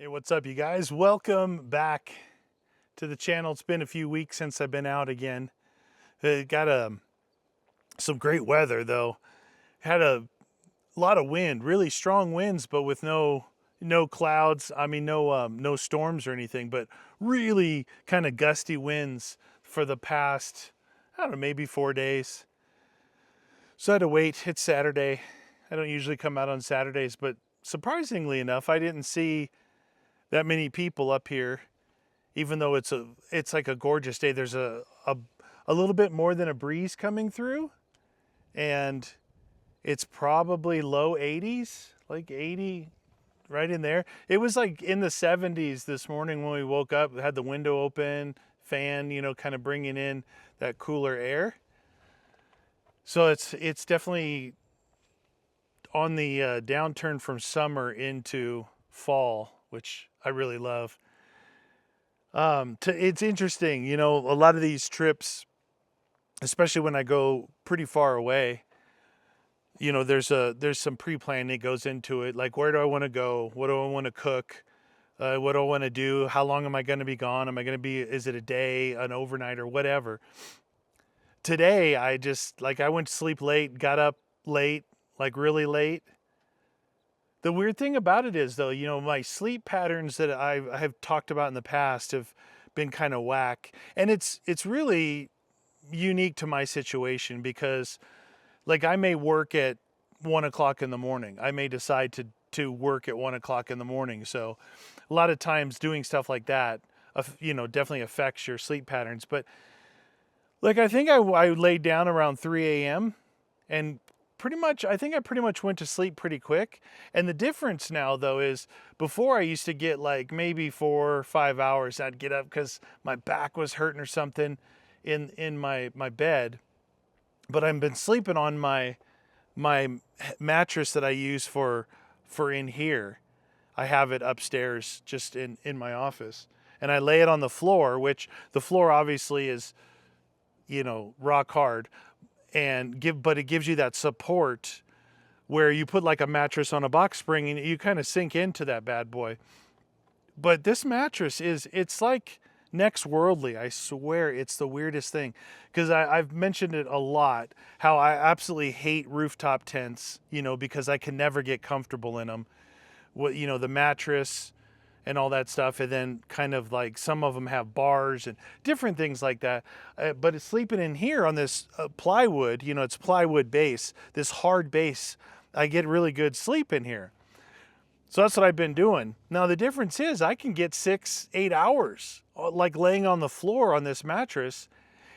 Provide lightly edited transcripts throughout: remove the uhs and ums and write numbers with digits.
Hey, what's up, you guys? Welcome back to the channel. It's been a few weeks since I've been out again. Got some great weather though. Had a lot of wind, really strong winds, but with no clouds. I mean, no storms or anything, but really kind of gusty winds for the past, I don't know, maybe 4 days. So I had to wait. It's Saturday. I don't usually come out on Saturdays, but surprisingly enough, I didn't see that many people up here, even though it's like a gorgeous day. There's a little bit more than a breeze coming through, and it's probably low 80s, like 80, right in there. It was like in the 70s this morning when we woke up. Had the window open, fan, kind of bringing in that cooler air. So it's definitely on the downturn from summer into fall, which I really love. It's interesting, a lot of these trips, especially when I go pretty far away, there's some pre-planning that goes into it. Like, where do I want to go? What do I want to cook? What do I want to do? How long am I going to be gone? Am I going to be? Is it a day, an overnight, or whatever? Today, I went to sleep late, got up late, like really late. The weird thing about it is, though, my sleep patterns that I have talked about in the past have been kind of whack, and it's really unique to my situation because, like, I may work at 1 o'clock in the morning. I may decide to work at 1 o'clock in the morning. So, a lot of times doing stuff like that, definitely affects your sleep patterns. But like, I think I laid down around 3 a.m. and I think I pretty much went to sleep pretty quick. And the difference now, though, is before I used to get like maybe 4 or 5 hours. I'd get up because my back was hurting or something in my bed. But I've been sleeping on my mattress that I use for in here. I have it upstairs just in my office. And I lay it on the floor, which the floor obviously is, rock hard, but it gives you that support where you put like a mattress on a box spring and you kind of sink into that bad boy. But this mattress it's like next worldly. I swear, it's the weirdest thing, because I've mentioned it a lot, how I absolutely hate rooftop tents, because I can never get comfortable in them. The mattress and all that stuff, and then kind of like some of them have bars and different things like that. But it's sleeping in here on this plywood, it's plywood base, this hard base. I get really good sleep in here. So that's what I've been doing. Now the difference is I can get 6, 8 hours like laying on the floor on this mattress.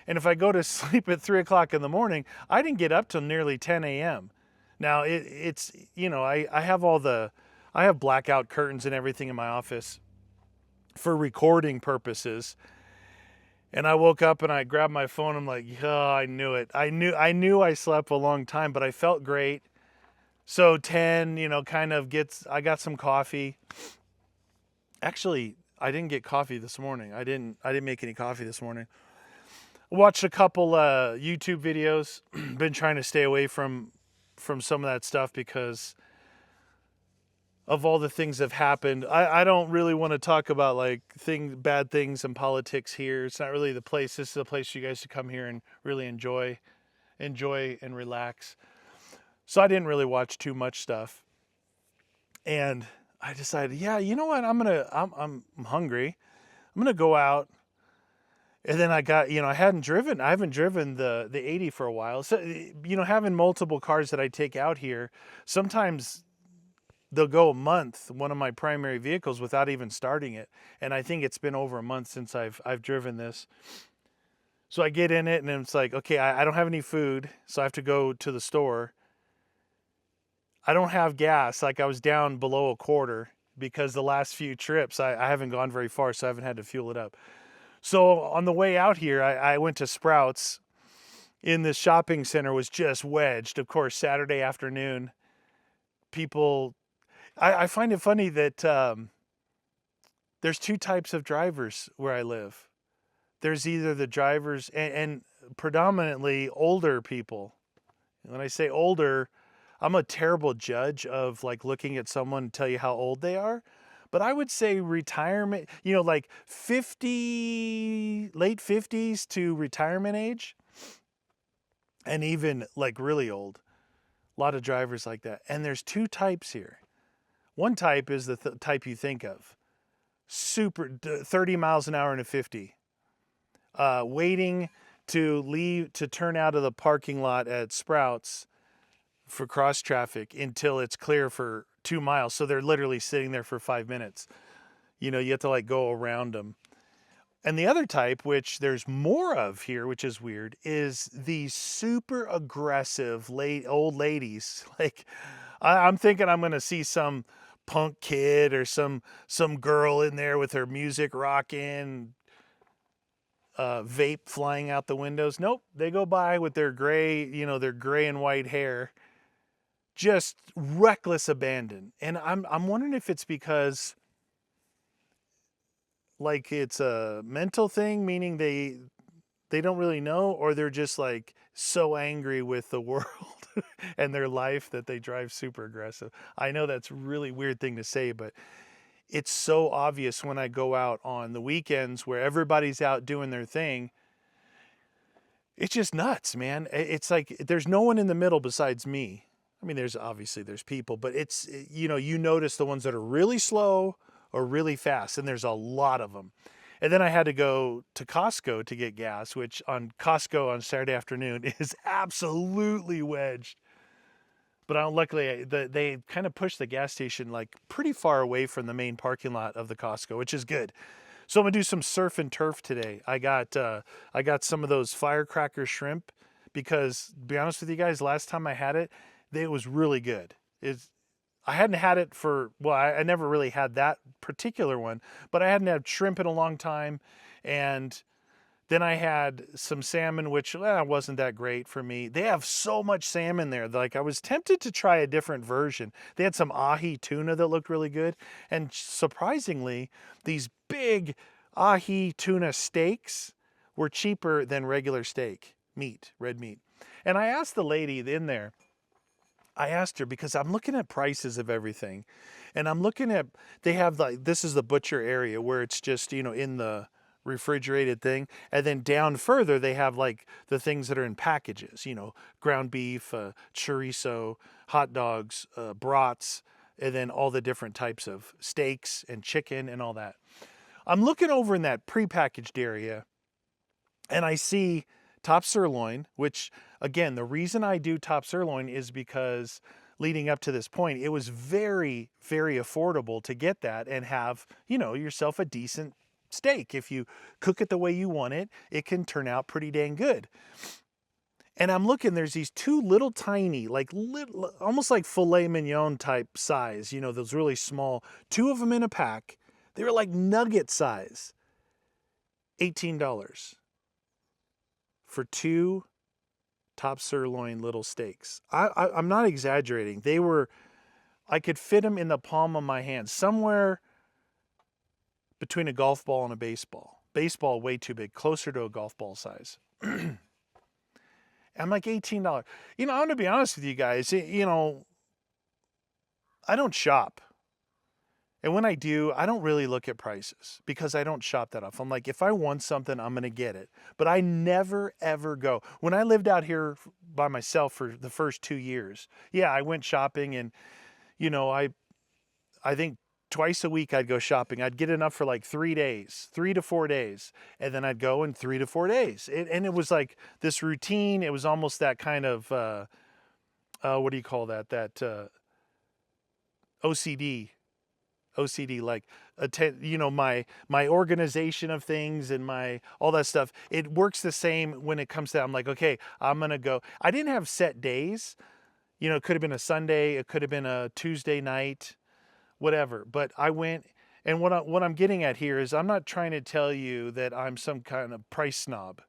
And if I go to sleep at 3 o'clock in the morning, I didn't get up till nearly 10 a.m. Now it's, I have blackout curtains and everything in my office for recording purposes. And I woke up and I grabbed my phone. I'm like, oh, I knew it. I knew I slept a long time, but I felt great. So 10, I got some coffee. Actually, I didn't get coffee this morning. I didn't make any coffee this morning. Watched a couple YouTube videos. Been trying to stay away from some of that stuff because of all the things that have happened. I don't really want to talk about like bad things in politics here. It's not really the place. This is the place for you guys to come here and really enjoy and relax. So I didn't really watch too much stuff. And I decided, yeah, you know what? I'm hungry. I'm gonna go out. And then I haven't driven the 80 for a while. So, having multiple cars that I take out here, sometimes they'll go a month, one of my primary vehicles, without even starting it. And I think it's been over a month since I've driven this. So I get in it and it's like, okay, I don't have any food, so I have to go to the store. I don't have gas. Like, I was down below a quarter because the last few trips I haven't gone very far, so I haven't had to fuel it up. So on the way out here, I went to Sprouts in this shopping center, was just wedged. Of course, Saturday afternoon, people, I find it funny that there's two types of drivers where I live. There's either the drivers and predominantly older people. When I say older, I'm a terrible judge of like looking at someone and tell you how old they are. but I would say retirement, like 50, late 50s to retirement age, and even like really old. A lot of drivers like that. And there's two types here. One type is the type you think of, super 30 miles an hour in a 50, waiting to leave to turn out of the parking lot at Sprouts for cross traffic until it's clear for 2 miles. So they're literally sitting there for 5 minutes. You have to like go around them. And the other type, which there's more of here, which is weird, is these super aggressive old ladies. Like, I'm thinking I'm going to see some punk kid or some girl in there with her music rocking, vape flying out the windows. Nope, they go by with their gray, their gray and white hair, just reckless abandon. And I'm wondering if it's because like it's a mental thing, meaning they don't really know, or they're just like so angry with the world and their life that they drive super aggressive. I know that's a really weird thing to say, but it's so obvious when I go out on the weekends where everybody's out doing their thing. It's just nuts, man. It's like there's no one in the middle besides me. I mean, there's people, but it's, you notice the ones that are really slow or really fast, and there's a lot of them. And then I had to go to Costco to get gas, which on Costco on Saturday afternoon is absolutely wedged. But luckily, they kind of pushed the gas station like pretty far away from the main parking lot of the Costco, which is good. So I'm gonna do some surf and turf today. I got some of those firecracker shrimp because, to be honest with you guys, last time I had it, it was really good. I hadn't had it I never really had that particular one, but I hadn't had shrimp in a long time. And then I had some salmon, which wasn't that great for me. They have so much salmon there. Like, I was tempted to try a different version. They had some ahi tuna that looked really good. And surprisingly, these big ahi tuna steaks were cheaper than regular steak meat, red meat. And I asked the lady in there, I asked her because I'm looking at prices of everything, and I'm looking at, they have like, this is the butcher area where it's just, in the refrigerated thing. And then down further, they have like the things that are in packages, ground beef, chorizo, hot dogs, brats, and then all the different types of steaks and chicken and all that. I'm looking over in that prepackaged area, and I see top sirloin, which, again, the reason I do top sirloin is because leading up to this point, it was very, very affordable to get that and have, yourself a decent steak. If you cook it the way you want it, it can turn out pretty dang good. And I'm looking, there's these two little tiny, like little, almost like filet mignon type size, those really small, two of them in a pack. They were like nugget size. $18 for two top sirloin little steaks. I'm not exaggerating. I could fit them in the palm of my hand, somewhere between a golf ball and a baseball. Baseball way too big, closer to a golf ball size. I'm like $18. I'm going to be honest with you guys. I don't shop. And when I do, I don't really look at prices because I don't shop that often. I'm like, if I want something, I'm going to get it. But I never, ever go. When I lived out here by myself for the first 2 years, I went shopping, and, I think twice a week I'd go shopping. I'd get enough for like 3 days, 3 to 4 days. And then I'd go in 3 to 4 days. And it was like this routine. It was almost that kind of, what do you call that? That OCD, like, my organization of things and my all that stuff. It works the same when it comes to, I'm like, okay, I'm gonna go. I didn't have set days. It could have been a Sunday, it could have been a Tuesday night, whatever. But I went, and what I'm getting at here is, I'm not trying to tell you that I'm some kind of price snob.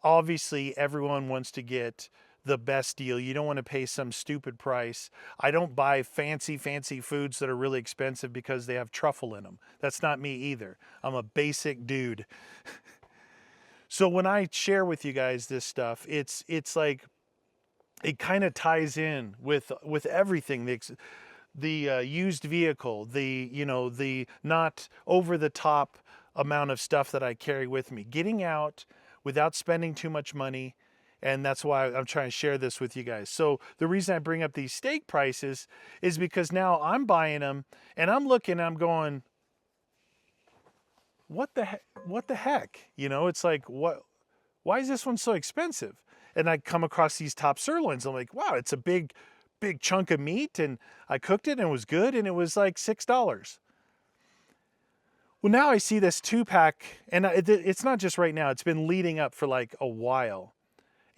Obviously, everyone wants to get the best deal. You don't want to pay some stupid price. I don't buy fancy foods that are really expensive because they have truffle in them. That's not me either. I'm a basic dude. So when I share with you guys this stuff, it's like, it kind of ties in with everything. used vehicle, the not over the top amount of stuff that I carry with me. Getting out without spending too much money. And that's why I'm trying to share this with you guys. So the reason I bring up these steak prices is because now I'm buying them and I'm looking, I'm going, what the heck? It's like, why is this one so expensive? And I come across these top sirloins. I'm like, wow, it's a big chunk of meat, and I cooked it and it was good, and it was like $6. Well, now I see this 2-pack, and it's not just right now, it's been leading up for like a while.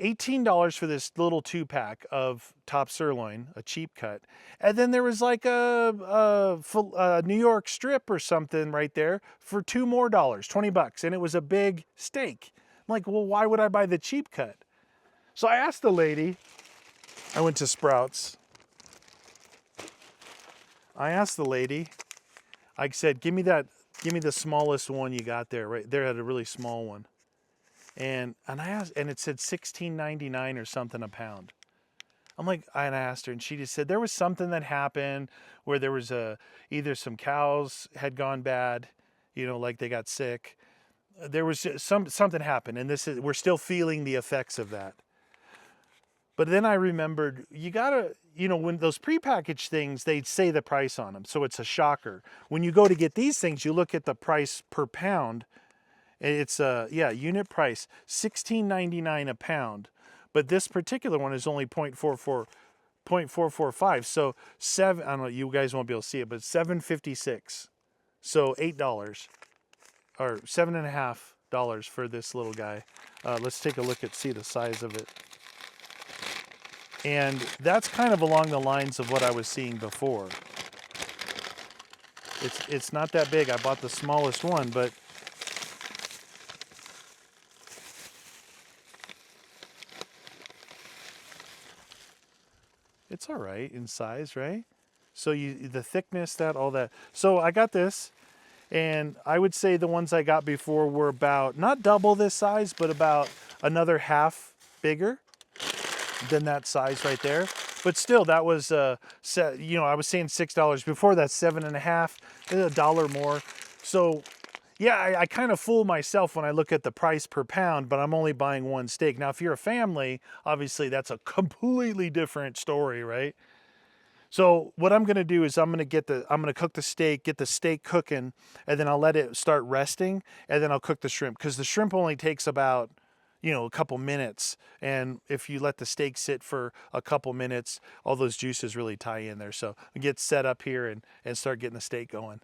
$18 for this little 2-pack of top sirloin, a cheap cut. And then there was like a New York strip or something right there for $2 more, $20. And it was a big steak. I'm like, well, why would I buy the cheap cut? So I asked the lady, I went to Sprouts. I asked the lady, I said, give me the smallest one you got there. Right there had a really small one. And I asked, and it said $16.99 or something a pound. I'm like, I asked her, and she just said there was something that happened where there was either some cows had gone bad, like they got sick. There was just something happened, and we're still feeling the effects of that. But then I remembered, you gotta, when those prepackaged things, they say the price on them, so it's a shocker. When you go to get these things, you look at the price per pound. It's unit price, $16.99 a pound. But this particular one is only 0.445. So I don't know, you guys won't be able to see it, but $7.56. So $8 or $7.50 for this little guy. Let's take a look see the size of it. And that's kind of along the lines of what I was seeing before. It's not that big. I bought the smallest one, but it's all right in size, right? So the thickness, all that. So I got this, and I would say the ones I got before were about, not double this size, but about another half bigger than that size right there. But still, that was, I was saying $6 before, that's $7.50, $1 more. So yeah, I kind of fool myself when I look at the price per pound, but I'm only buying one steak. Now, if you're a family, obviously that's a completely different story, right? So what I'm going to do is I'm going to cook the steak, get the steak cooking, and then I'll let it start resting, and then I'll cook the shrimp, because the shrimp only takes about, a couple minutes. And if you let the steak sit for a couple minutes, all those juices really tie in there. So I get set up here and start getting the steak going.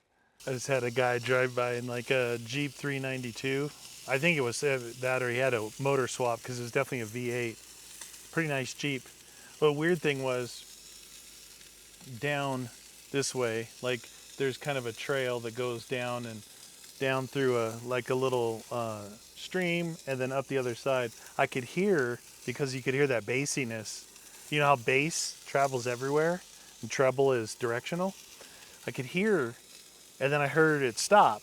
I just had a guy drive by in like a Jeep 392. I think it was that, or he had a motor swap, because it was definitely a V8. Pretty nice Jeep. But the weird thing was, down this way, like there's kind of a trail that goes down through a little stream, and then up the other side. I could hear, because you could hear that bassiness. You know how bass travels everywhere and treble is directional? I could hear. And then I heard it stop.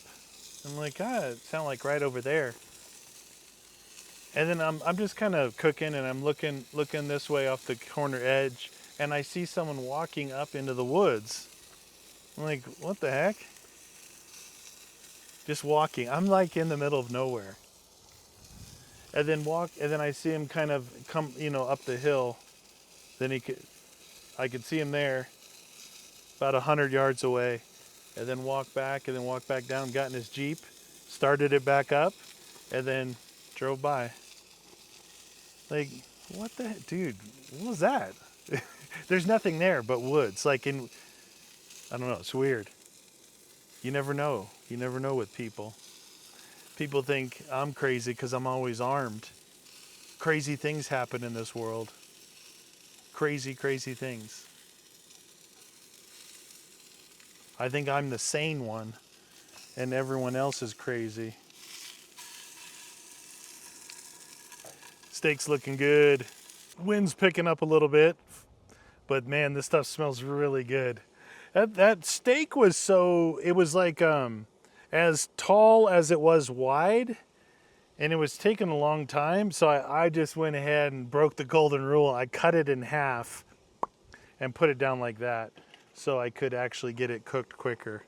I'm like, it sounded like right over there. And then I'm just kind of cooking, and I'm looking this way off the corner edge, and I see someone walking up into the woods. I'm like, what the heck? Just walking. I'm like in the middle of nowhere. And then I see him kind of come, up the hill. Then I could see him there, about 100 yards away. And then walk back down, got in his Jeep, started it back up, and then drove by. Like, what the heck? Dude, what was that? There's nothing there but woods. I don't know, it's weird. You never know. You never know with people. People think I'm crazy because I'm always armed. Crazy things happen in this world. Crazy, crazy things. I think I'm the sane one, and everyone else is crazy. Steak's looking good. Wind's picking up a little bit, but man, this stuff smells really good. That steak was it was like as tall as it was wide, and it was taking a long time, so I just went ahead and broke the golden rule. I cut it in half and put it down like that. so I could actually get it cooked quicker.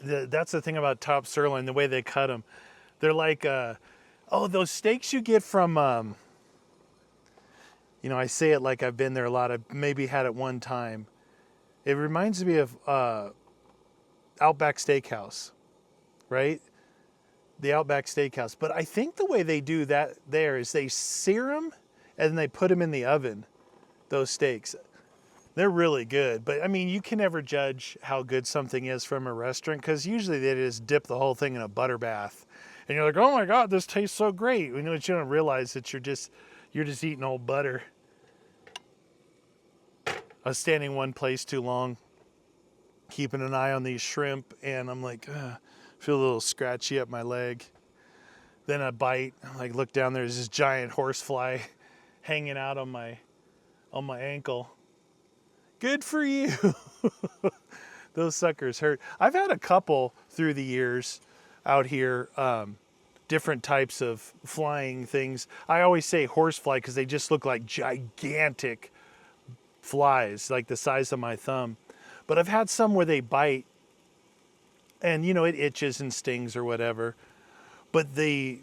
That's the thing about top sirloin, the way they cut them. They're like, those steaks you get from, I say it like I've been there a lot. I've maybe had it one time. It reminds me of Outback Steakhouse, right? The Outback Steakhouse. But I think the way they do that there is they sear them and then they put them in the oven, those steaks. They're really good. But I mean, you can never judge how good something is from a restaurant because usually they just dip the whole thing in a butter bath. And you're like, oh my God, this tastes so great. You don't realize that you're just eating old butter. I was standing one place too long, keeping an eye on these shrimp, and I'm like, feel a little scratchy up my leg. Then I bite, like look down, there's this giant horsefly hanging out on my ankle. Good for you. Those suckers hurt. I've had a couple through the years out here, different types of flying things. I always say horsefly because they just look like gigantic flies, like the size of my thumb. But I've had some where they bite and it itches and stings or whatever. But the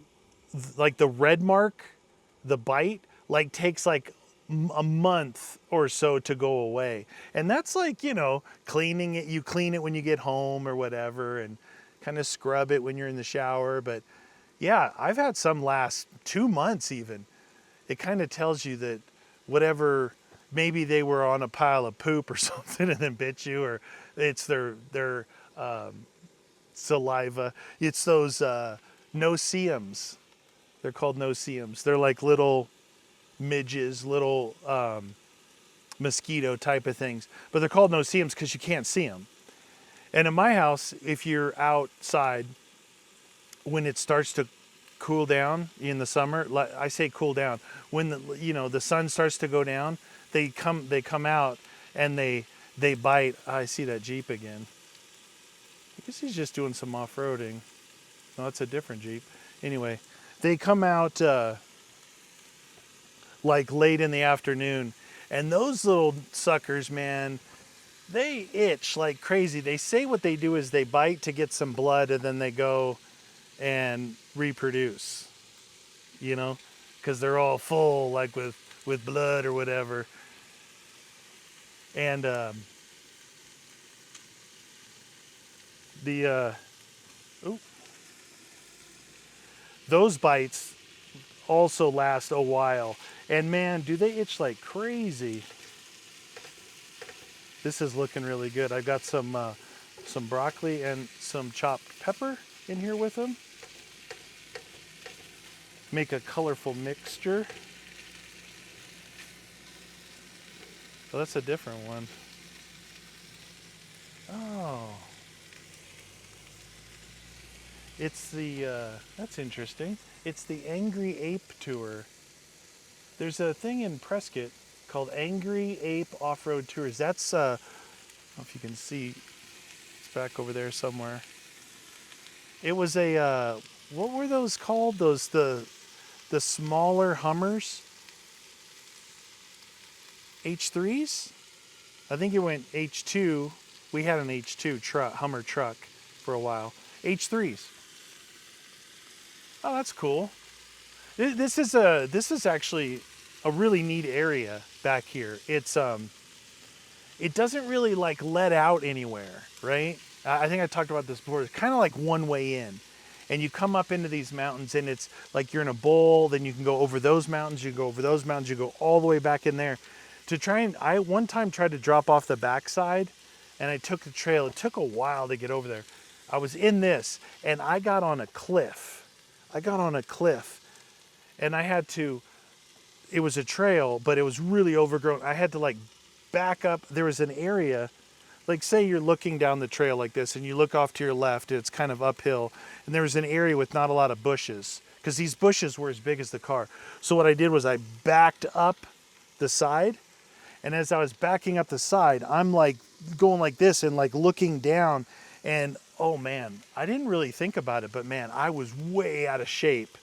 red mark, the bite, takes a month or so to go away. And that's cleaning it. You clean it when you get home or whatever and kind of scrub it when you're in the shower. But yeah, I've had some last 2 months even. It kind of tells you that whatever, maybe they were on a pile of poop or something and then bit you, or it's their saliva. It's those no-see-ums. They're called no-see-ums. They're like little midges, little mosquito type of things. But they're called no-see-ums because you can't see them. And in my house, if you're outside, when it starts to cool down in the summer, I say cool down, when the sun starts to go down, they come out and they bite. I see that Jeep again. I guess he's just doing some off-roading. No, that's a different Jeep. Anyway, they come out late in the afternoon, and those little suckers, man, they itch like crazy. They say what they do is they bite to get some blood, and then they go and reproduce, because they're all full, with blood or whatever. And those bites also last a while. And man, do they itch like crazy. This is looking really good. I've got some broccoli and some chopped pepper in here with them. Make a colorful mixture. Oh, that's a different one. Oh. It's that's interesting. It's the Angry Ape Tour. There's a thing in Prescott called Angry Ape Off-Road Tours. That's, I don't know if you can see, it's back over there somewhere. It was what were those called? The smaller Hummers? H3s? I think it went H2. We had an H2 truck, Hummer truck for a while. H3s. Oh, that's cool. This is actually a really neat area back here. It's it doesn't really let out anywhere, right? I think I talked about this before. It's kind of like one way in. And you come up into these mountains and it's like you're in a bowl, then you can go over those mountains, you go over those mountains, you go all the way back in there. I one time tried to drop off the backside and I took the trail. It took a while to get over there. I was in this and I got on a cliff. And I had to, it was a trail, but it was really overgrown. I had to back up. There was an area, say you're looking down the trail like this and you look off to your left, it's kind of uphill. And there was an area with not a lot of bushes because these bushes were as big as the car. So what I did was I backed up the side. And as I was backing up the side, I'm going like this and looking down. And oh man, I didn't really think about it, but man, I was way out of shape.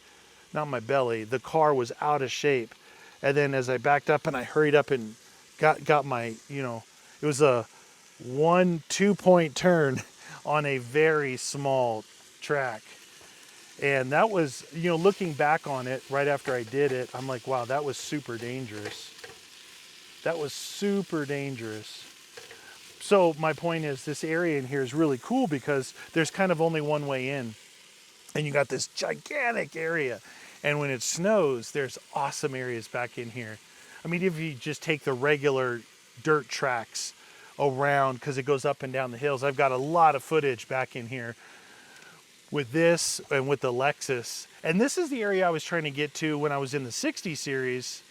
Not my belly, the car was out of shape. And then as I backed up and I hurried up and got my, it It was a 1-2 point turn on a very small track. And that was, you know, looking back on it right after I did it, I'm like, wow, that was super dangerous. That was super dangerous. So my point is, this area in here is really cool because there's kind of only one way in. And you got this gigantic area. And when it snows, there's awesome areas back in here. I mean, if you just take the regular dirt tracks around, because it goes up and down the hills, I've got a lot of footage back in here with this and with the Lexus. And this is the area I was trying to get to when I was in the 60 series,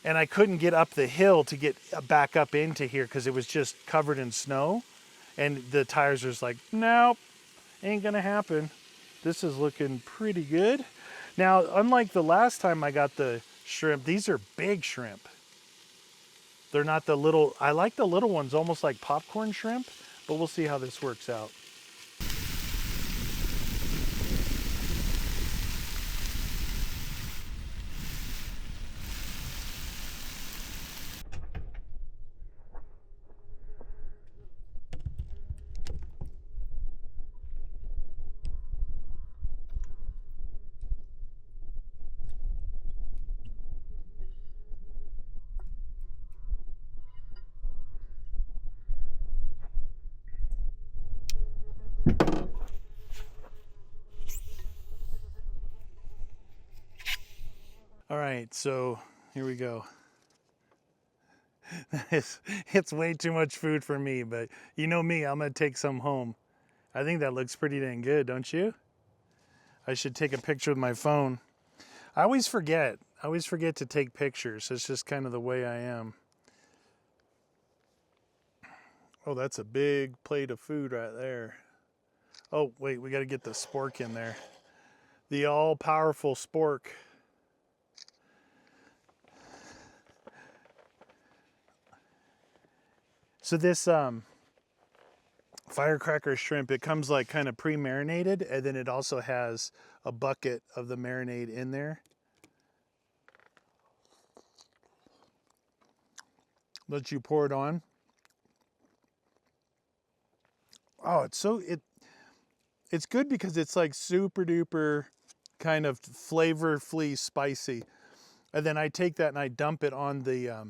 and I couldn't get up the hill to get back up into here because it was just covered in snow. And the tires was like, nope, ain't gonna happen. This is looking pretty good. Now, unlike the last time I got the shrimp, these are big shrimp. They're not the little, I like the little ones, almost like popcorn shrimp, but we'll see how this works out. All right, so here we go. It's way too much food for me, but you know me, I'm gonna take some home. I think that looks pretty dang good, don't you? I should take a picture with my phone. I always forget to take pictures. It's just kind of the way I am. Oh, that's a big plate of food right there. Oh, wait, we got to get the spork in there. The all-powerful spork. So this firecracker shrimp, it comes like kind of pre-marinated, and then it also has a bucket of the marinade in there. Let you pour it on. Oh, it's good because it's like super duper kind of flavorfully spicy. And then I take that and I dump it on the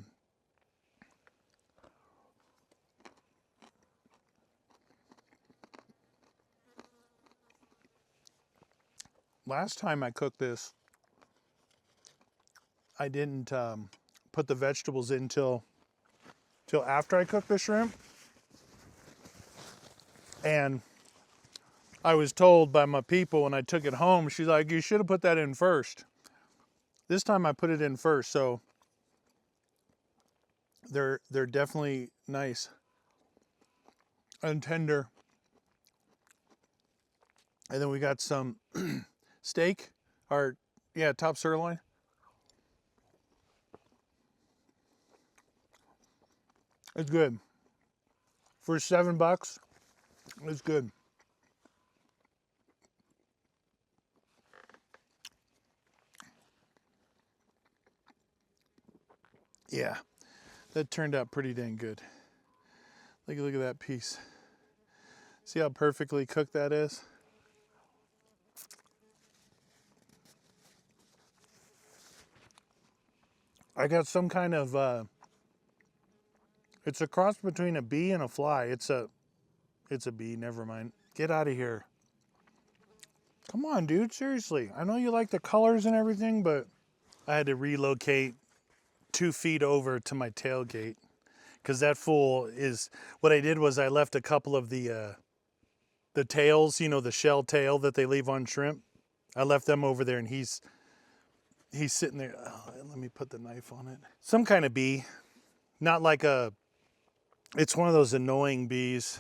last time I cooked this, I didn't put the vegetables in till after I cooked the shrimp. And I was told by my people when I took it home, she's like, you should have put that in first. This time I put it in first, so they're definitely nice and tender. And then we got some steak, top sirloin. It's good. For $7, it's good. Yeah, that turned out pretty dang good. Look at that piece. See how perfectly cooked that is? I got some kind of, it's a cross between a bee and a fly. It's a bee, never mind. Get out of here. Come on, dude, seriously. I know you like the colors and everything, but I had to relocate 2 feet over to my tailgate because that fool is, what I did was I left a couple of the tails, you know, the shell tail that they leave on shrimp. I left them over there and he's sitting there. Oh, let me put the knife on it. Some kind of bee, not like it's one of those annoying bees.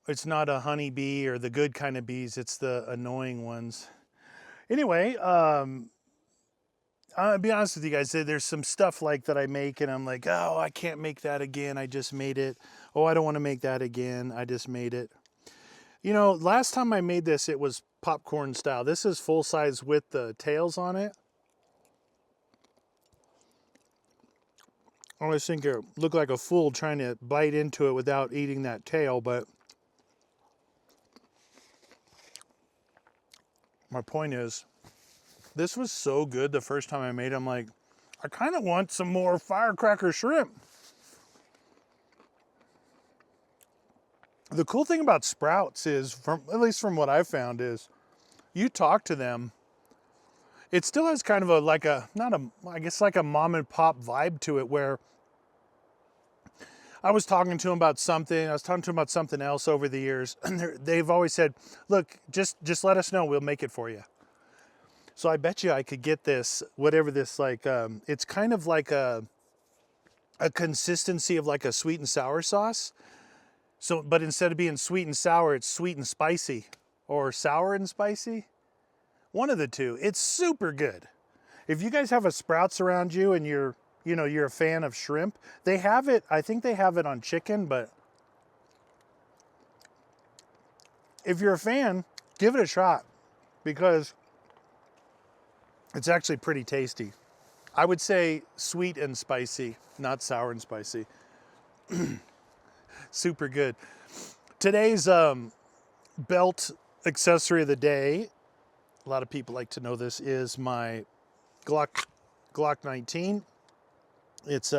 It's not a honey bee or the good kind of bees. It's the annoying ones. Anyway, I'll be honest with you guys. There's some stuff like that I make and I'm like, oh, I can't make that again. I just made it. Oh, I don't want to make that again. I just made it. You know, last time I made this, it was popcorn style. This is full size with the tails on it. I always think it looked like a fool trying to bite into it without eating that tail, but my point is, this was so good the first time I made it. I'm like, I kind of want some more firecracker shrimp. The cool thing about Sprouts is, at least from what I've found, is you talk to them, it still has kind of I guess like a mom and pop vibe to it, where I was talking to them about something, I was talking to them about something else over the years, and they've always said, look, just let us know, we'll make it for you. So I bet you I could get this, whatever this, like, it's kind of like a consistency of like a sweet and sour sauce. So, but instead of being sweet and sour, it's sweet and spicy, or sour and spicy. One of the two. It's super good. If you guys have a Sprouts around you and you're a fan of shrimp, they have it, I think they have it on chicken, but if you're a fan, give it a shot, because it's actually pretty tasty. I would say sweet and spicy, not sour and spicy. Super good. Today's belt accessory of the day, a lot of people like to know this, is my Glock 19. It's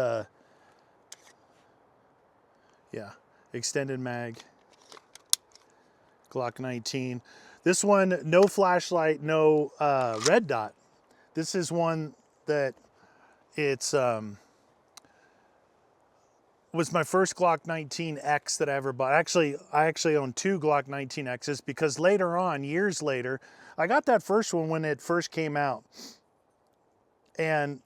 extended mag Glock 19. This one, no flashlight, no red dot. This is one that it's was my first Glock 19X that I ever bought. Actually, I own two Glock 19Xs, because later on, years later, I got that first one when it first came out. And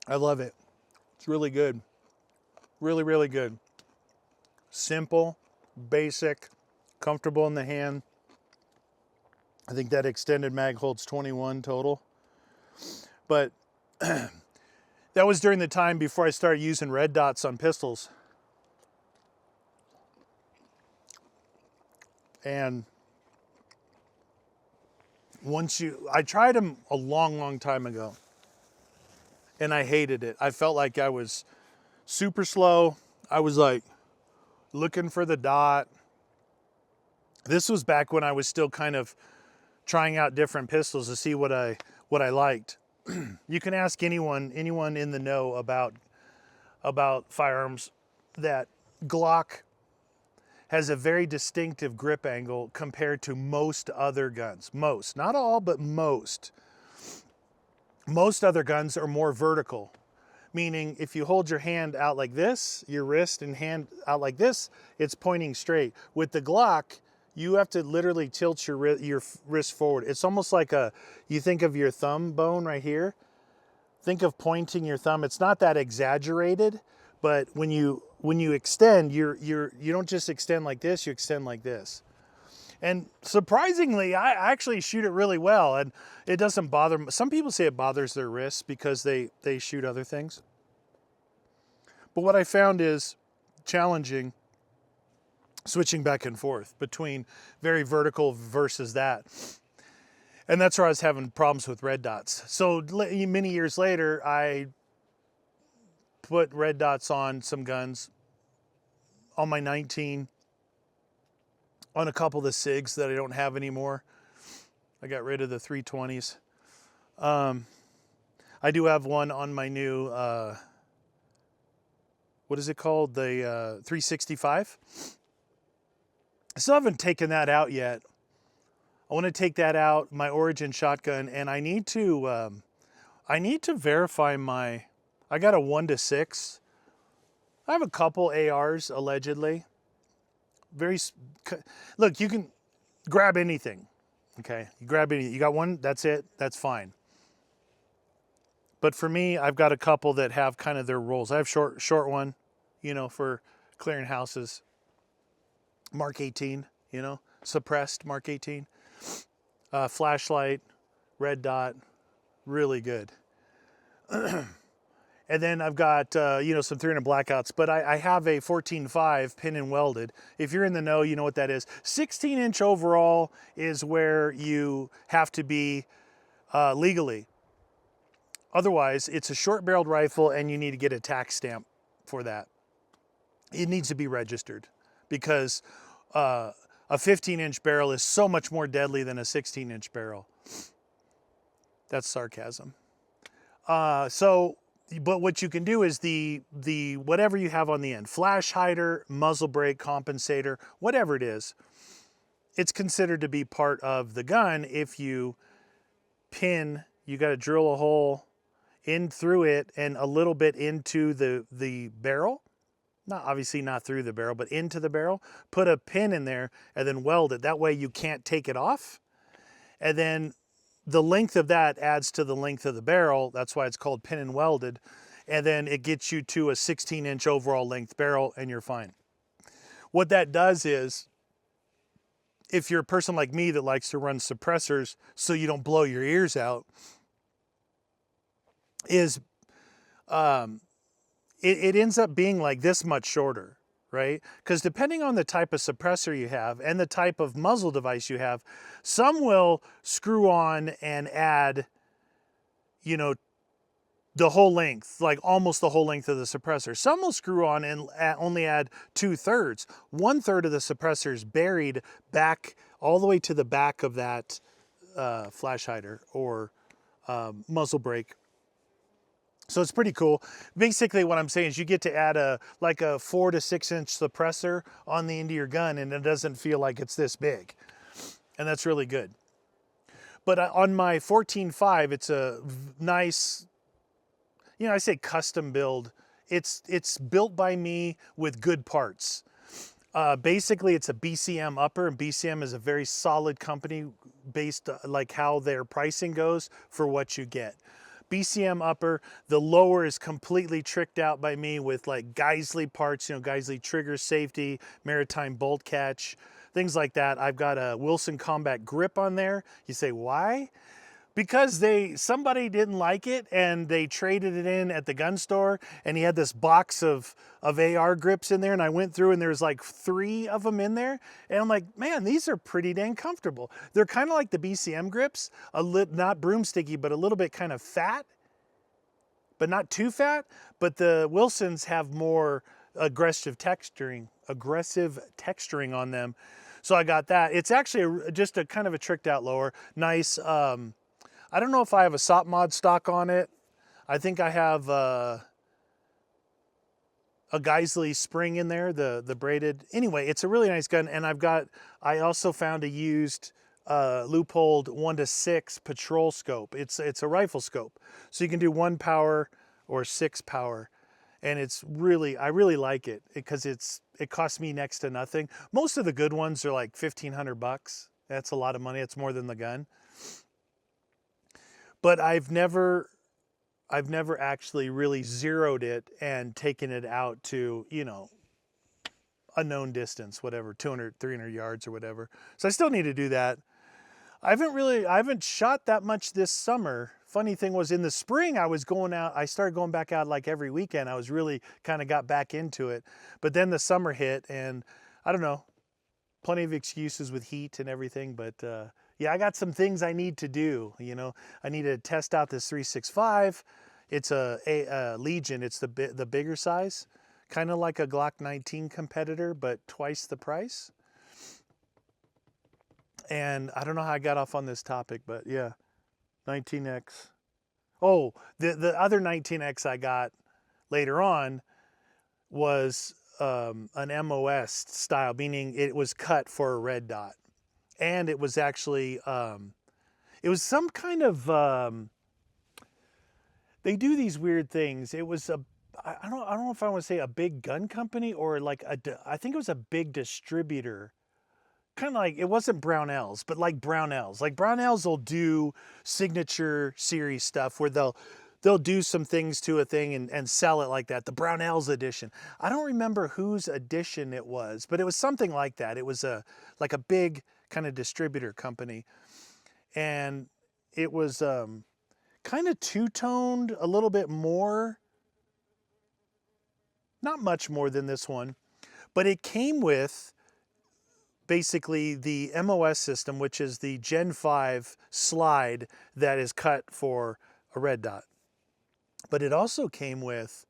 I love it. It's really good. Really, really good. Simple, basic, comfortable in the hand. I think that extended mag holds 21 total. But that was during the time before I started using red dots on pistols. And I tried them a long, long time ago, and I hated it. I felt like I was super slow. I was like looking for the dot. This was back when I was still kind of trying out different pistols to see what I liked. You can ask anyone in the know about firearms, that Glock has a very distinctive grip angle compared to most other guns. Most, not all, but most. Most other guns are more vertical, meaning if you hold your hand out like this, your wrist and hand out like this, it's pointing straight. With the Glock, you have to literally tilt your wrist forward. It's almost like you think of your thumb bone right here. Think of pointing your thumb. It's not that exaggerated, but when you extend, you don't just extend like this, you extend like this. And surprisingly, I actually shoot it really well, and it doesn't bother. Some people say it bothers their wrists because they shoot other things. But what I found is challenging, switching back and forth between very vertical versus that. And that's where I was having problems with red dots. So many years later, I put red dots on some guns, on my 19, on a couple of the SIGs that I don't have anymore. I got rid of the 320s. I do have one on my new, what is it called? The 365. I still haven't taken that out yet. I want to take that out, my Origin shotgun, and I need to verify I got a 1-6. I have a couple ARs allegedly. Look, you can grab anything. Okay, you grab anything. You got one, that's it, that's fine. But for me, I've got a couple that have kind of their roles. I have short one, for clearing houses. Mark 18, suppressed Mark 18. Flashlight, red dot, really good. And then I've got, some 300 blackouts, but I have a 14.5 pin and welded. If you're in the know, you know what that is. 16-inch overall is where you have to be legally. Otherwise, it's a short-barreled rifle, and you need to get a tax stamp for that. It needs to be registered because a 15-inch barrel is so much more deadly than a 16-inch barrel. That's sarcasm. But what you can do is the whatever you have on the end, flash hider, muzzle brake, compensator, whatever it is, it's considered to be part of the gun. If you pin, you got to drill a hole in through it and a little bit into the barrel. Obviously not through the barrel, but into the barrel. Put a pin in there and then weld it. That way you can't take it off. And then the length of that adds to the length of the barrel. That's why it's called pin and welded. And then it gets you to a 16-inch overall length barrel, and you're fine. What that does is, if you're a person like me that likes to run suppressors so you don't blow your ears out, is it ends up being like this much shorter, right? Because depending on the type of suppressor you have and the type of muzzle device you have, some will screw on and add, you know, the whole length, like almost the whole length of the suppressor. Some will screw on and only add 2/3. 1/3 of the suppressor is buried back all the way to the back of that flash hider or muzzle brake. So it's pretty cool. Basically what I'm saying is you get to add a 4 to 6 inch suppressor on the end of your gun, and it doesn't feel like it's this big. And that's really good. But on my 14.5, it's a nice, I say custom build. It's built by me with good parts. Basically it's a BCM upper, and BCM is a very solid company based like how their pricing goes for what you get. BCM upper, the lower is completely tricked out by me with like Geisley parts, Geisley trigger safety, maritime bolt catch, things like that. I've got a Wilson Combat grip on there. You say, why? Because somebody didn't like it and they traded it in at the gun store, and he had this box of AR grips in there, and I went through and there's like 3 of them in there, and I'm like, man, these are pretty dang comfortable. They're kind of like the BCM grips, not broomsticky, but a little bit kind of fat, but not too fat. But the Wilsons have more aggressive texturing on them. So I got that. It's actually just a kind of a tricked out lower. Nice, I don't know if I have a SOP mod stock on it. I think I have a Geisley spring in there, the braided. Anyway, it's a really nice gun, and I also found a used Leupold 1-6 patrol scope. It's a rifle scope, so you can do 1 power or 6 power, and I really like it because it costs me next to nothing. Most of the good ones are like $1,500. That's a lot of money. It's more than the gun. But I've never actually really zeroed it and taken it out to, a known distance, whatever, 200, 300 yards or whatever. So I still need to do that. I haven't shot that much this summer. Funny thing was, in the spring, I started going back out like every weekend. I was really kind of got back into it. But then the summer hit, and I don't know, plenty of excuses with heat and everything, but yeah, I got some things I need to do. I need to test out this 365. It's a Legion. It's the bigger size, kind of like a Glock 19 competitor, but twice the price. And I don't know how I got off on this topic, but yeah, 19X. Oh, the other 19X I got later on was an MOS style, meaning it was cut for a red dot. And it was actually, it was some kind of, they do these weird things. It was I don't know if I want to say a big gun company or like I think it was a big distributor. Kind of like, it wasn't Brownells, but like Brownells. Like Brownells will do signature series stuff where they'll do some things to a thing and sell it like that. The Brownells edition. I don't remember whose edition it was, but it was something like that. It was like a big kind of distributor company, and it was kind of two-toned, a little bit more, not much more than this one, but it came with basically the MOS system, which is the Gen 5 slide that is cut for a red dot. But it also came with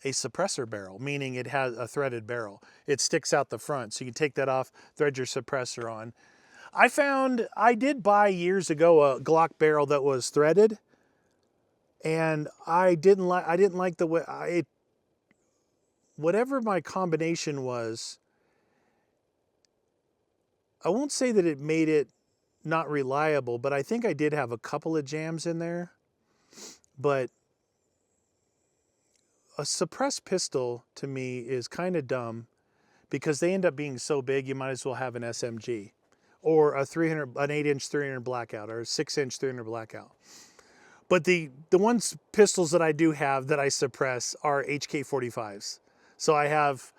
a suppressor barrel, meaning it has a threaded barrel. It sticks out the front, so you can take that off, thread your suppressor on. I did buy years ago a Glock barrel that was threaded, and I didn't like the way whatever my combination was. I won't say that it made it not reliable, but I think I did have a couple of jams in there. But a suppressed pistol to me is kind of dumb because they end up being so big you might as well have an SMG or an 8-inch 300 blackout or a 6-inch 300 blackout. But the ones pistols that I do have that I suppress are HK45s. So I have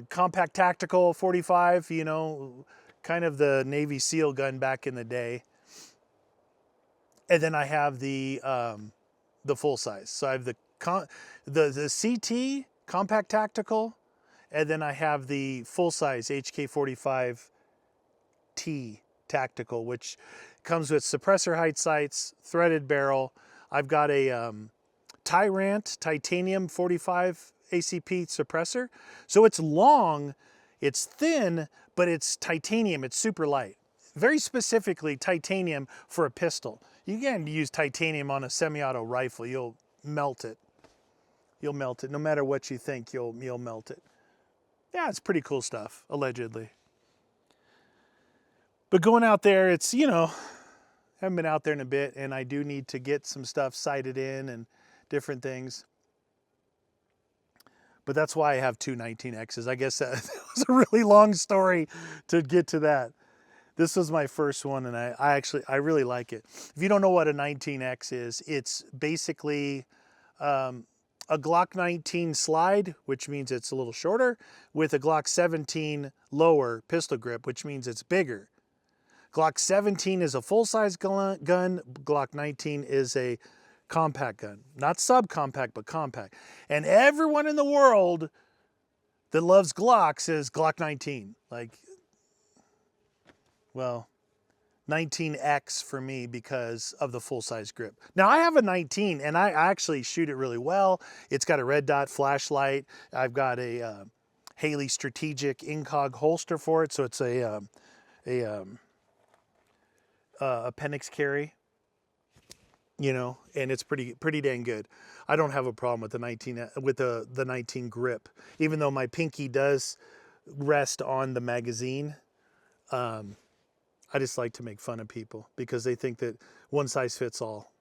compact tactical 45, you know, kind of the Navy SEAL gun back in the day. And then I have the full size. So I have the CT compact tactical, and then I have the full size HK45 T tactical, which comes with suppressor height sights, threaded barrel. I've got a Tyrant titanium 45 ACP suppressor. So it's long, it's thin, but it's titanium, it's super light. Very specifically titanium for a pistol. You can use titanium on a semi-auto rifle, you'll melt it. You'll melt it. No matter what you think, you'll melt it. Yeah, it's pretty cool stuff, allegedly. But going out there, it's, you know, I haven't been out there in a bit, and I do need to get some stuff sighted in and different things. But that's why I have two 19Xs. I guess that was a really long story to get to that. This was my first one, and I really like it. If you don't know what a 19X is, it's basically a Glock 19 slide, which means it's a little shorter, with a Glock 17 lower pistol grip, which means it's bigger. Glock 17 is a full-size gun. Glock 19 is a compact gun. Not subcompact, but compact. And everyone in the world that loves Glock says Glock 19. Like, well, 19X for me because of the full-size grip. Now, I have a 19, and I actually shoot it really well. It's got a red dot flashlight. I've got a Haley Strategic Incog holster for it, so it's a appendix carry, you know, and it's pretty dang good. I don't have a problem with the 19 grip, even though my pinky does rest on the magazine. I just like to make fun of people because they think that one size fits all.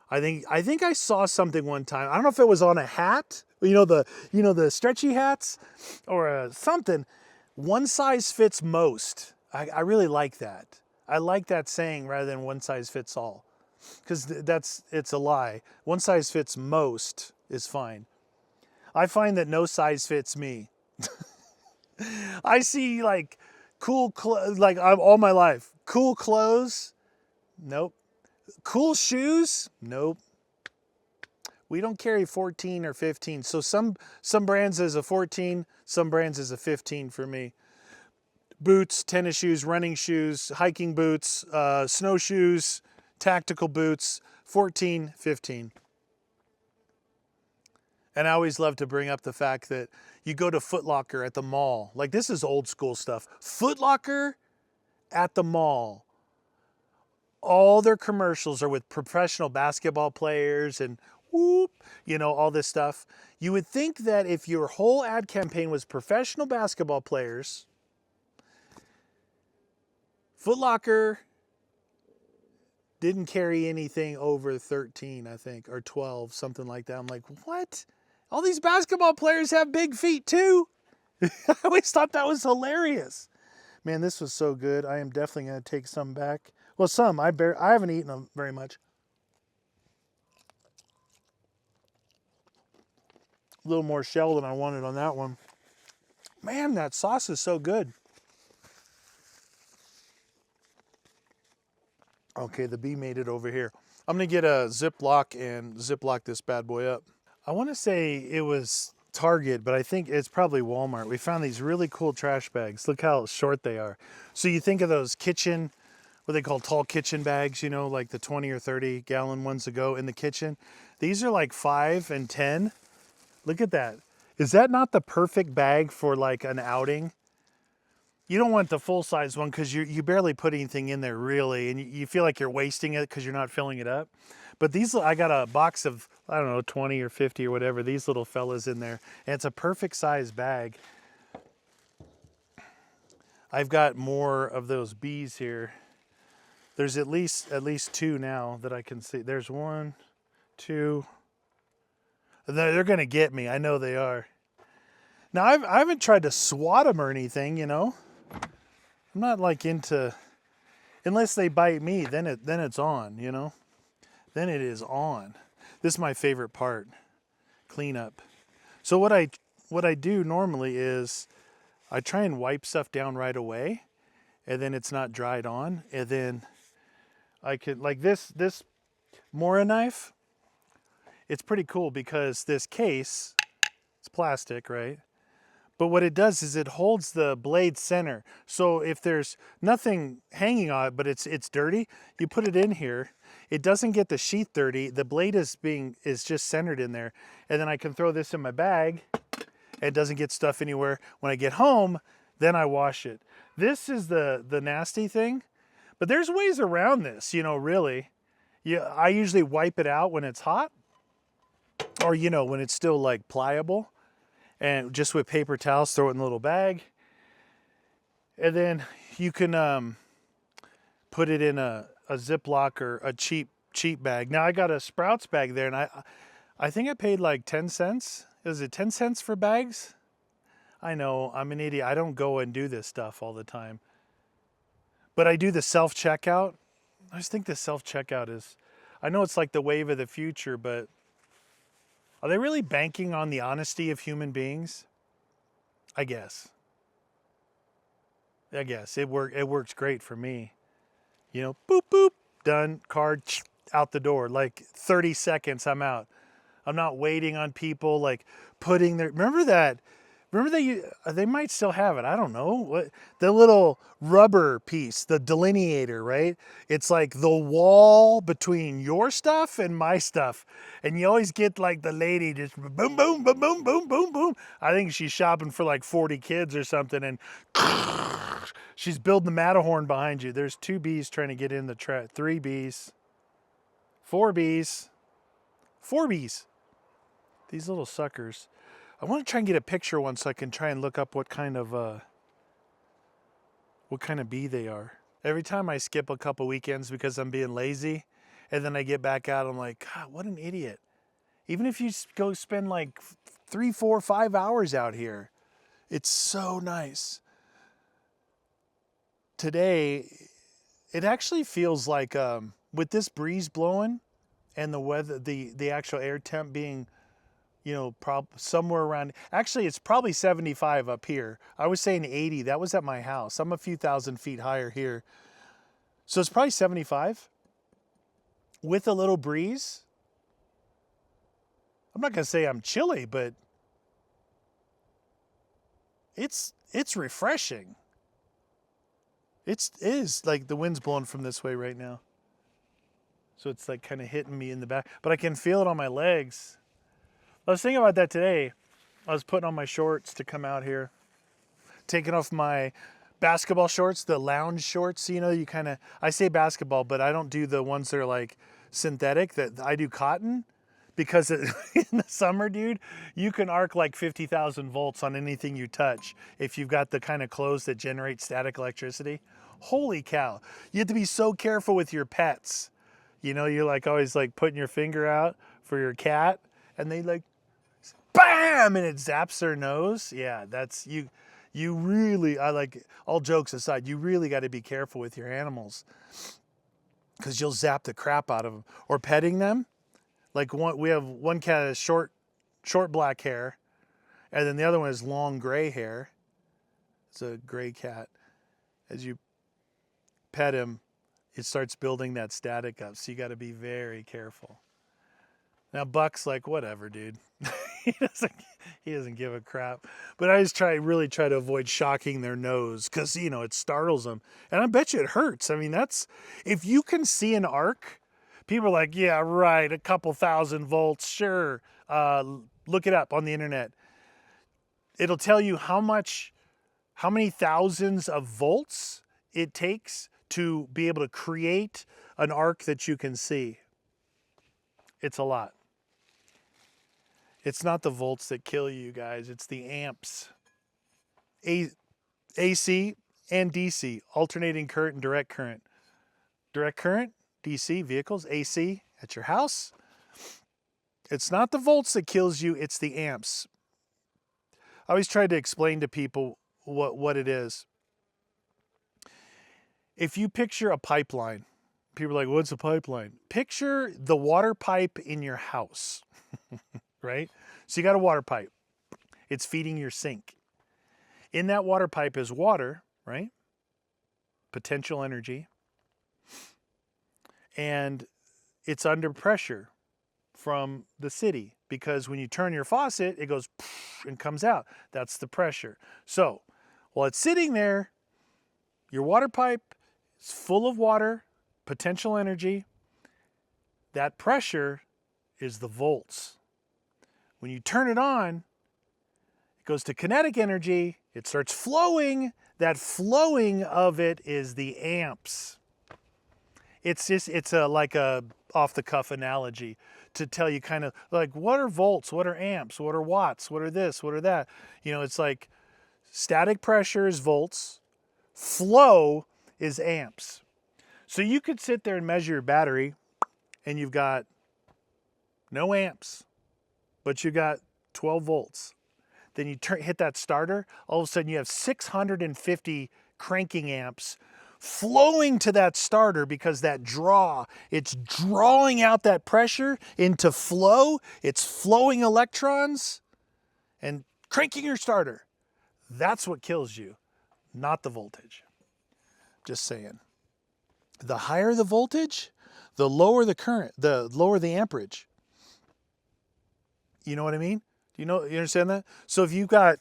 I think I saw something one time. I don't know if it was on a hat, you know the stretchy hats, or something. One size fits most. I really like that. I like that saying rather than one size fits all, because it's a lie. One size fits most is fine. I find that no size fits me. I see like cool like all my life. Cool clothes? Nope. Cool shoes? Nope. We don't carry 14 or 15. So some brands is a 14, some brands is a 15 for me. Boots, tennis shoes, running shoes, hiking boots, snowshoes, tactical boots, 14, 15. And I always love to bring up the fact that you go to Foot Locker at the mall. Like, this is old school stuff. Foot Locker at the mall. All their commercials are with professional basketball players and whoop, you know, all this stuff. You would think that if your whole ad campaign was professional basketball players, Foot Locker didn't carry anything over 13, I think, or 12, something like that. I'm like, what? All these basketball players have big feet too? I always thought that was hilarious. Man, this was so good. I am definitely going to take some back. Well, some. I haven't eaten them very much. A little more shell than I wanted on that one. Man, that sauce is so good. Okay, the bee made it over here. I'm going to get a Ziploc and Ziploc this bad boy up. I want to say it was Target, but I think it's probably Walmart. We found these really cool trash bags. Look how short they are. So you think of those kitchen what they call tall kitchen bags, you know, like the 20 or 30 gallon ones that go in the kitchen. These are like 5 and 10. Look at that. Is that not the perfect bag for like an outing? You don't want the full size one because you barely put anything in there really, and you feel like you're wasting it because you're not filling it up. But these, I got a box of, I don't know, 20 or 50 or whatever, these little fellas in there, and it's a perfect size bag. I've got more of those bees here. There's at least 2 now that I can see. There's 1, 2. They're gonna get me. I know they are. Now I haven't tried to swat them or anything, you know. I'm not like into, unless they bite me, then it's on, you know. Then it is on. This is my favorite part. Cleanup. So what I do normally is I try and wipe stuff down right away, and then it's not dried on, and then I could, like this Mora knife, it's pretty cool because this case, it's plastic, right? But what it does is it holds the blade center. So if there's nothing hanging on it, but it's dirty, you put it in here. It doesn't get the sheath dirty. The blade is just centered in there. And then I can throw this in my bag. It doesn't get stuff anywhere. When I get home, then I wash it. This is the nasty thing. But there's ways around this, you know, really. I usually wipe it out when it's hot, or, you know, when it's still like pliable. And just with paper towels, throw it in a little bag. And then you can put it in a Ziploc or a cheap bag. Now I got a Sprouts bag there, and I think I paid like 10 cents. Is it 10 cents for bags? I know, I'm an idiot. I don't go and do this stuff all the time. But I do the self-checkout. I just think the self-checkout is, I know it's like the wave of the future, but are they really banking on the honesty of human beings? I guess. It works great for me. You know, boop, boop, done, card, out the door. Like 30 seconds, I'm out. I'm not waiting on people like putting their, remember that they might still have it. I don't know what, the little rubber piece, the delineator, right? It's like the wall between your stuff and my stuff. And you always get like the lady just boom, boom, boom, boom, boom, boom, boom. I think she's shopping for like 40 kids or something. And she's building the Matterhorn behind you. There's 2 bees trying to get in the trap. 3 bees, 4 bees, 4 bees. These little suckers. I want to try and get a picture one so I can try and look up what kind of bee they are. Every time I skip a couple weekends because I'm being lazy, and then I get back out, I'm like, God, what an idiot. Even if you go spend like 3, 4, 5 hours out here, it's so nice. Today, it actually feels like with this breeze blowing and the weather, the actual air temp being, you know, somewhere around, actually it's probably 75 up here. I was saying 80, that was at my house. I'm a few thousand feet higher here. So it's probably 75 with a little breeze. I'm not gonna say I'm chilly, but it's refreshing. It is like the wind's blowing from this way right now. So it's like kind of hitting me in the back, but I can feel it on my legs. I was thinking about that today. I was putting on my shorts to come out here, taking off my basketball shorts, the lounge shorts. You know, I say basketball, but I don't do the ones that are like synthetic. That I do cotton, because in the summer, dude, you can arc like 50,000 volts on anything you touch if you've got the kind of clothes that generate static electricity. Holy cow. You have to be so careful with your pets. You know, you're like always like putting your finger out for your cat, and they like, bam, and it zaps their nose. Yeah, that's you really, I like, all jokes aside, you really got to be careful with your animals, because you'll zap the crap out of them. Or petting them. Like we have one cat that has short black hair, and then the other one has long gray hair. It's a gray cat. As you pet him, it starts building that static up, so you got to be very careful. Now Buck's like, whatever, dude. he doesn't he doesn't give a crap. But I just really try to avoid shocking their nose because it startles them, and I bet you it hurts. I mean, that's if you can see an arc. People are like, yeah, right, a couple thousand volts, sure. Look it up on the internet. It'll tell you how many thousands of volts it takes to be able to create an arc that you can see. It's a lot. It's not the volts that kill you guys, it's the amps. AC and DC, alternating current and direct current. Direct current, DC, vehicles, AC at your house. It's not the volts that kills you, it's the amps. I always try to explain to people what it is. If you picture a pipeline, people are like, what's a pipeline? Picture the water pipe in your house, right? So you got a water pipe. It's feeding your sink. In that water pipe is water, right? Potential energy. And it's under pressure from the city because when you turn your faucet, it goes and comes out. That's the pressure. So while it's sitting there, your water pipe is full of water, potential energy. That pressure is the volts. When you turn it on, it goes to kinetic energy. It starts flowing. That flowing of it is the amps. It's like a off the cuff analogy to tell you kind of like what are volts, what are amps, what are watts, what are this, what are that. It's like static pressure is volts, flow is amps. So you could sit there and measure your battery and you've got no amps, but you got 12 volts. Then you hit that starter, all of a sudden you have 650 cranking amps flowing to that starter because it's drawing out that pressure into flow. It's flowing electrons and cranking your starter. That's what kills you, not the voltage. Just saying. The higher the voltage, the lower the current, the lower the amperage. You know what I mean? You understand that? So if you've got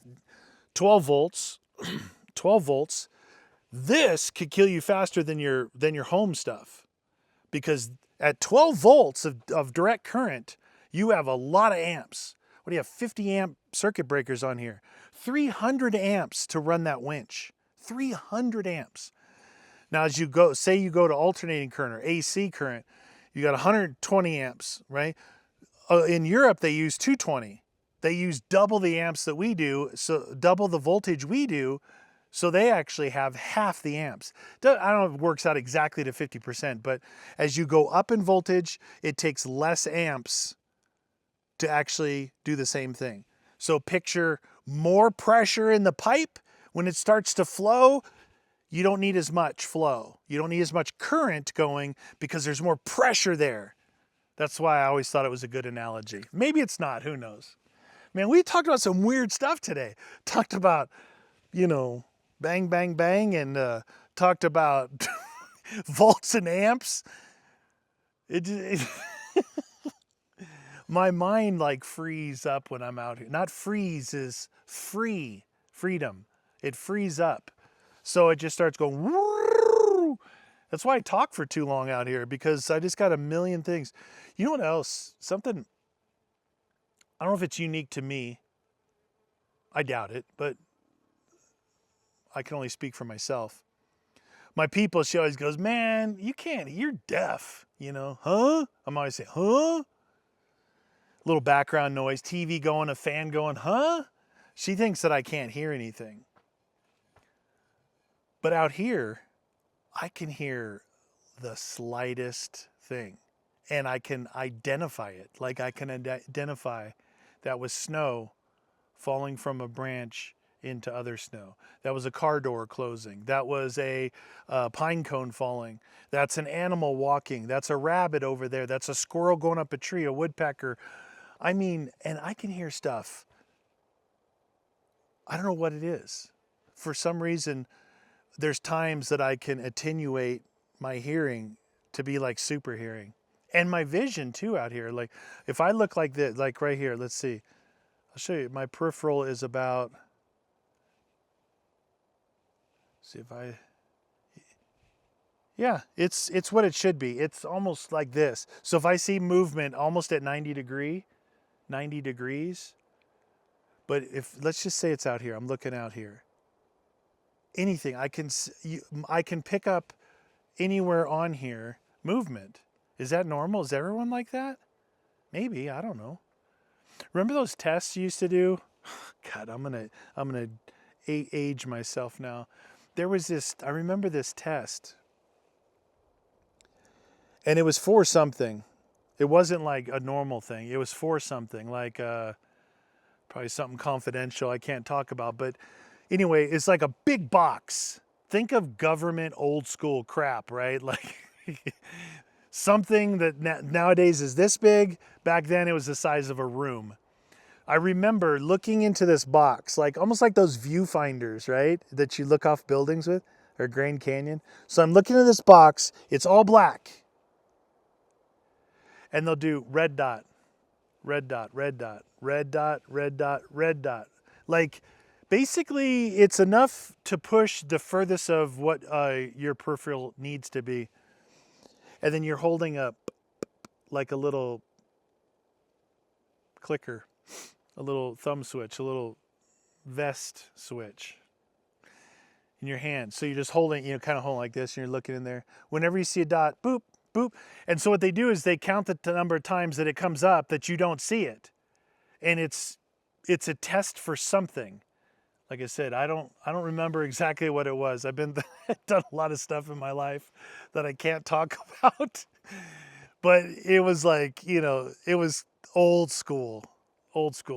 12 volts, 12 volts, this could kill you faster than your home stuff. Because at 12 volts of direct current, you have a lot of amps. What do you have? 50 amp circuit breakers on here. 300 amps to run that winch. 300 amps. Now, as you go to alternating current or AC current, you got 120 amps, right? In Europe, they use 220. They use double the amps that we do, so double the voltage we do, so they actually have half the amps. I don't know if it works out exactly to 50%, but as you go up in voltage, it takes less amps to actually do the same thing. So picture more pressure in the pipe. When it starts to flow, you don't need as much flow. You don't need as much current going because there's more pressure there. That's why I always thought it was a good analogy. Maybe it's not, who knows? Man, we talked about some weird stuff today. Talked about, bang, bang, bang, and talked about volts and amps. My mind frees up when I'm out here. Not freeze is freedom. It frees up. So it just starts going, woo! That's why I talk for too long out here, because I just got a million things. You know what else? Something, I don't know if it's unique to me. I doubt it, but I can only speak for myself. My people, she always goes, man, you're deaf, huh? I'm always saying, huh? Little background noise, TV going, a fan going, huh? She thinks that I can't hear anything. But out here, I can hear the slightest thing, and I can identify it. Like I can identify that was snow falling from a branch into other snow. That was a car door closing. That was a pine cone falling. That's an animal walking. That's a rabbit over there. That's a squirrel going up a tree, a woodpecker. And I can hear stuff. I don't know what it is. For some reason, there's times that I can attenuate my hearing to be like super hearing. And my vision too out here. Like if I look like this, like right here, let's see. I'll show you. My peripheral is about, see if I, yeah, it's what it should be. It's almost like this. So if I see movement almost at 90 degrees, but if, let's just say it's out here, I'm looking out here. Anything, I can pick up anywhere on here movement. Is that normal? Is everyone like that? Maybe, I don't know. Remember those tests you used to do? God, I'm gonna age myself now. There was this, I remember this test, and it was for something. It wasn't like a normal thing. It was for something like probably something confidential I can't talk about. But anyway, it's like a big box. Think of government old school crap, right? Like something that nowadays is this big. Back then it was the size of a room. I remember looking into this box, like almost like those viewfinders, right? That you look off buildings with, or Grand Canyon. So I'm looking at this box. It's all black. And they'll do red dot, red dot, red dot, red dot, red dot, red dot. Like basically it's enough to push the furthest of what your peripheral needs to be. And then you're holding up like a little clicker, a little thumb switch, a little vest switch in your hand. So you're just holding, kind of holding like this, and you're looking in there. Whenever you see a dot, boop, boop. And so what they do is they count the number of times that it comes up that you don't see it. And it's a test for something. Like I said, I don't remember exactly what it was. I've been done a lot of stuff in my life that I can't talk about. But it was like, it was old school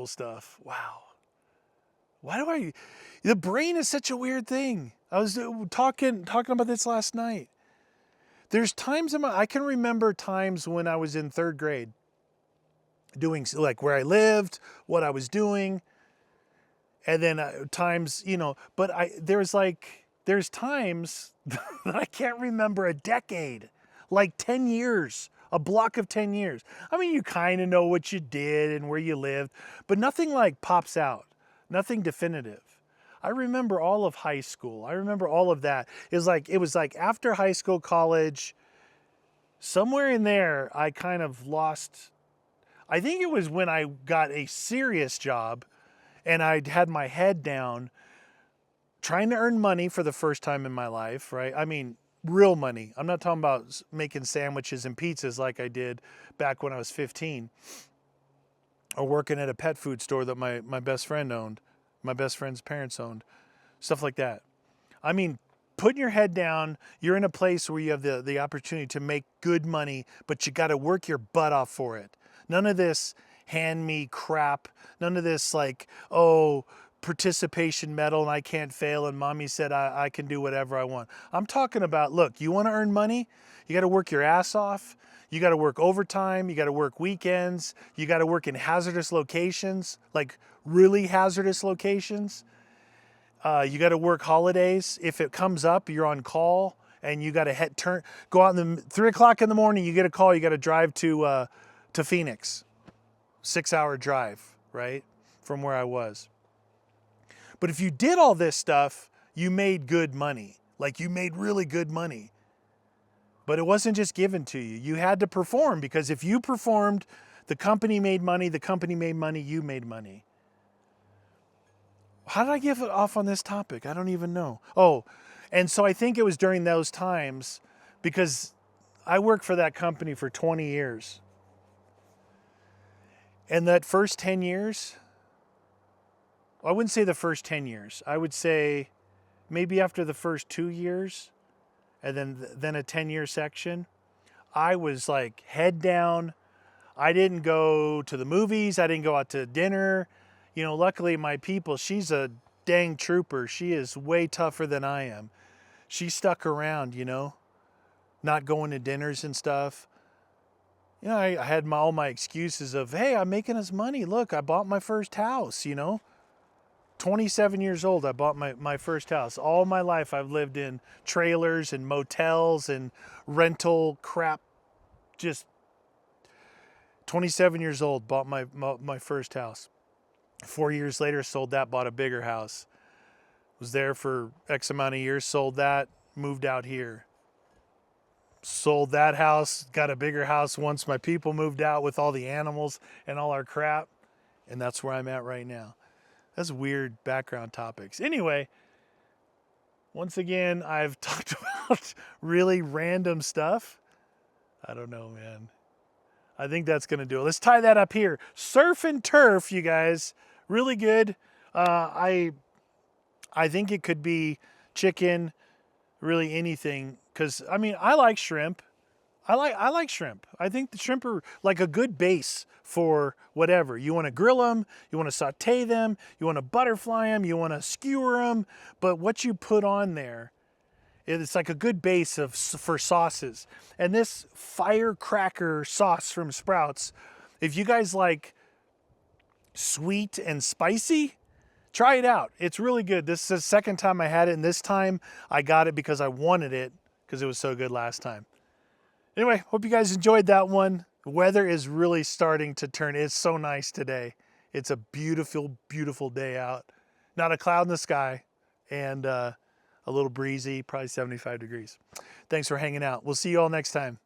stuff. Wow. The brain is such a weird thing. I was talking about this last night. There's times I can remember times when I was in third grade doing like where I lived, what I was doing. And then times, but there's times that I can't remember a decade, like 10 years, a block of 10 years. I mean, you kind of know what you did and where you lived, but nothing like pops out, nothing definitive. I remember all of high school. I remember all of that. It was like after high school, college, somewhere in there, I kind of lost. I think it was when I got a serious job and I had my head down trying to earn money for the first time in my life, right? I mean, real money. I'm not talking about making sandwiches and pizzas like I did back when I was 15 or working at a pet food store that my best friend owned, my best friend's parents owned, stuff like that. I mean, putting your head down, you're in a place where you have the opportunity to make good money, but you got to work your butt off for it. None of this hand me crap. None of this like, oh, participation medal and I can't fail and mommy said I can do whatever I want. I'm talking about, look, you want to earn money? You got to work your ass off. You got to work overtime. You got to work weekends. You got to work in hazardous locations, like really hazardous locations. You got to work holidays. If it comes up, you're on call and you got to go out in the 3 o'clock in the morning. You get a call. You got to drive to Phoenix, 6-hour drive, right? From where I was. But if you did all this stuff, you made good money. Like you made really good money. But it wasn't just given to you. You had to perform because if you performed, the company made money, you made money. How did I get off on this topic? I don't even know. Oh, and so I think it was during those times because I worked for that company for 20 years. And that first 10 years, I wouldn't say the first 10 years. I would say maybe after the first 2 years and then a 10-year section, I was like head down. I didn't go to the movies. I didn't go out to dinner. Luckily my people, she's a dang trooper. She is way tougher than I am. She stuck around, not going to dinners and stuff. I had all my excuses of, hey, I'm making us money. Look, I bought my first house, 27 years old, I bought my first house. All my life I've lived in trailers and motels and rental crap. Just 27 years old, bought my first house. 4 years later, sold that, bought a bigger house. Was there for X amount of years, sold that, moved out here. Sold that house, got a bigger house once my people moved out with all the animals and all our crap. And that's where I'm at right now. That's weird background topics. Anyway, once again, I've talked about really random stuff. I don't know, man. I think that's going to do it. Let's tie that up here. Surf and turf, you guys. Really good. I think it could be chicken, really anything. Because, I mean, I like shrimp. I like shrimp. I think the shrimp are like a good base for whatever. You want to grill them, you want to saute them, you want to butterfly them, you want to skewer them. But what you put on there, it's like a good base for sauces. And this firecracker sauce from Sprouts, if you guys like sweet and spicy, try it out. It's really good. This is the second time I had it, and this time I got it because I wanted it because it was so good last time. Anyway, hope you guys enjoyed that one. The weather is really starting to turn. It's so nice today. It's a beautiful, beautiful day out. Not a cloud in the sky, and a little breezy, probably 75 degrees. Thanks for hanging out. We'll see you all next time.